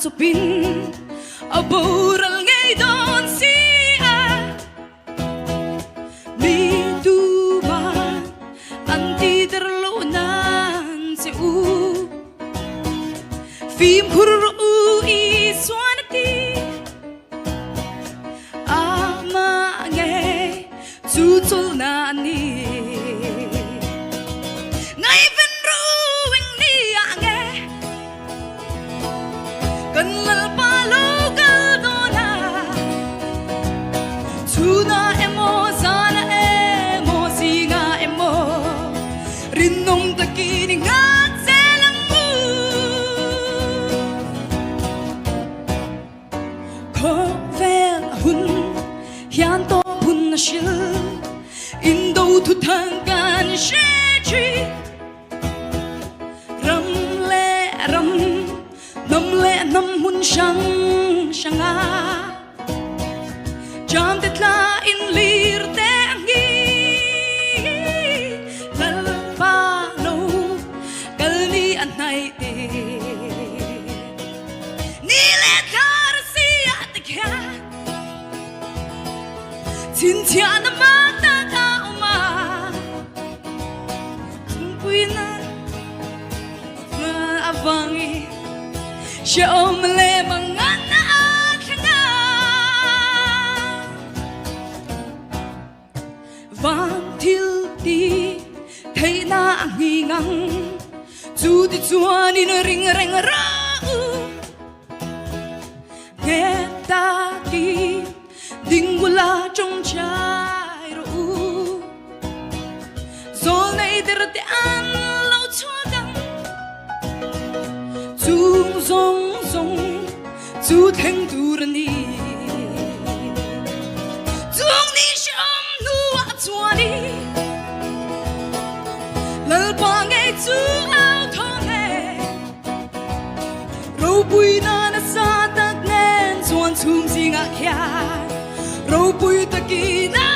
so pin aboral ngay don siya mi duba anti derlonan se u film kuru i swanati ama ngay tutul nani ngay venruing ni ange kanal palugal dona tuna emo sana emo singa emo rinom takini ngat selang mu kovel hun hian to pun na shil indo thu thangan shechi ram le ram nam le nam hun shang shanga jam det la in lir te angi lal pa no kal ni an nai te ni le thar si at kya tin tia na ma ta ta ma pui na avangi she omle mangana akhna van til ti thei na ngi ngang chu ti chuan in ring reng ra nghe ta ti ding wala trong chai ru zol nei der te an lo chua dang chung zong zong chu theng tu rani chung ni sham nu a chua ni lal pa ngai chu ao thong he Rohlupuii na na sa tak nen chuan chung singa khia Rohlupuii taki na